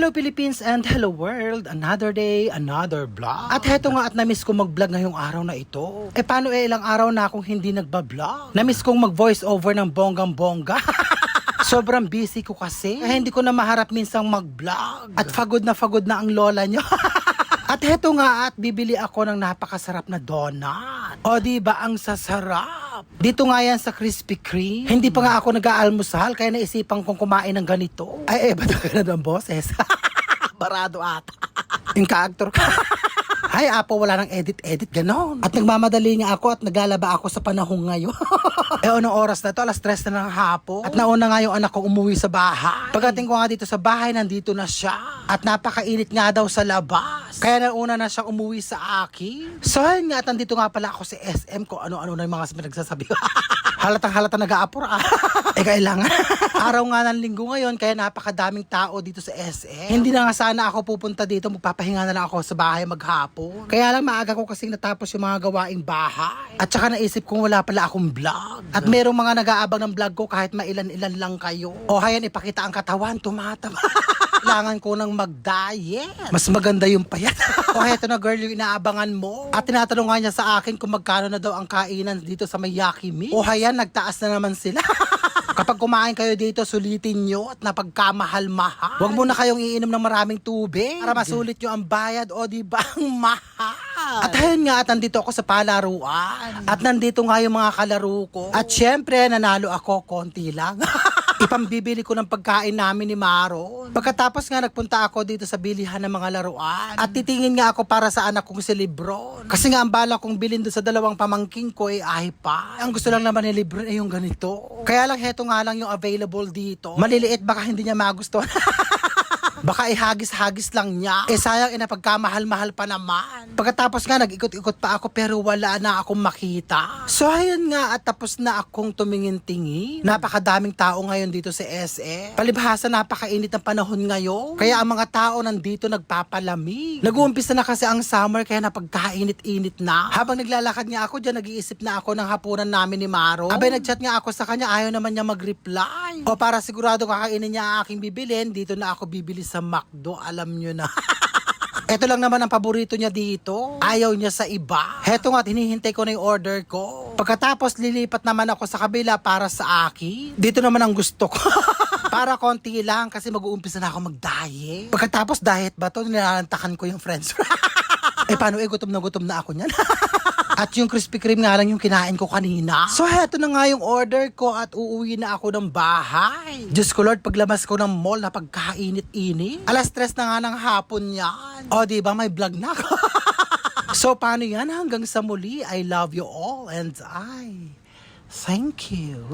Hello Philippines and hello world, another day, another vlog. At heto nga at namiss kong mag-vlog ngayong araw na ito. Paano ilang araw na akong hindi nagba-vlog? Namiss kong mag-voice over ng bonggang-bongga. Sobrang busy ko kasi, kaya hindi ko na maharap minsang mag-vlog. At fagod na ang lola nyo. At heto nga at bibili ako ng napakasarap na donut. O diba ang sasarap? Dito nga yan sa Krispy Kreme. Hindi pa nga ako nag-aalmusal kaya naisipan kong kumain ng ganito. Ay ba't ka na ng boses? Barado ata. Yung ka-actor ka. Ay, Apo, wala nang edit, ganon. At nagmamadali nga ako at naglalaba ako sa panahon ngayon. Anong oras na to? Alas 3 na ng hapon. At nauna nga yung anak ko umuwi sa bahay. Pagdating ko nga dito sa bahay, nandito na siya. At napakainit nga daw sa labas. Kaya nauna na siya umuwi sa akin. So, yun nga, at nandito nga pala ako sa SM ko. Ano-ano na yung mga pinagsasabi. Halatang nag-aapura. Kailangan. Araw nga ng linggo ngayon, kaya napakadaming tao dito sa SM. Hindi na nga sana ako pupunta dito. Magpapahinga na lang ako sa bahay maghapon. Kaya lang maaga ko kasing natapos yung mga gawaing bahay. At saka naisip kong wala pala akong vlog. At merong mga nag-aabang ng vlog ko kahit mailan-ilan lang kayo. O hayan, ipakita ang katawan, tumatama. Kailangan ko nang mag-diet. Mas maganda yung payat. O heto na girl, yung inaabangan mo. At tinatanong nga niya sa akin kung magkano na daw ang kainan dito sa may Yaki Meal. O hayan, nagtaas na naman sila. Kapag kumain kayo dito, sulitin nyo at napagkamahal-mahal. Huwag muna kayong iinom ng maraming tubig para masulit nyo ang bayad. O diba ang mahal? At ayun nga, at nandito ako sa palaruan. At nandito nga yung mga kalaro ko. At syempre, nanalo ako, konti lang. Ipambibili ko ng pagkain namin ni Maron. Pagkatapos nga nagpunta ako dito sa bilihan ng mga laruan. At titingin nga ako para sa anak kong si Lebron. Kasi nga ang bala kong bilhin doon sa dalawang pamangking ko ay iPad. Ang gusto lang naman ni Lebron ay yung ganito. Kaya lang heto nga lang yung available dito. Maliliit baka hindi niya magustuhan. Baka ihagis-hagis lang niya. Sayang napagkamahal-mahal pa naman. Pagkatapos nga nag-ikot-ikot pa ako pero wala na akong makita. So ayun nga at tapos na akong tumingin-tingin. Napakadaming tao ngayon dito sa SM. Palibhasa napakainit ng panahon ngayon. Kaya ang mga tao nandito nagpapalamig. Nag-uumpisa na kasi ang summer kaya napagkainit-init na. Habang naglalakad nga ako dyan, nag-iisip na ako ng hapunan namin ni Maro. Abay nag-chat nga ako sa kanya, ayaw naman niya mag-reply. O para sigurado kakainin niya ang aking bibilin, dito na ako bibili sa McDo, alam nyo na. Ito lang naman ang paborito niya dito. Ayaw niya sa iba. Heto nga, hinihintay ko na yung order ko. Pagkatapos lilipat naman ako sa kabila para sa akin. Dito naman ang gusto ko. Para konti lang kasi mag-uumpisa na ako mag-diet. Pagkatapos diet ba to, nilalantakan ko yung friends. Paano gutom na ako niyan. At yung Krispy Kreme nga lang yung kinain ko kanina. So heto na nga yung order ko at uuwi na ako ng bahay. Diyos ko Lord, paglabas ko ng mall na pagkainit-init. Alas 3 na nga ng hapon yan. O diba may vlog na ako. So paano yan? Hanggang sa muli, I love you all and I thank you.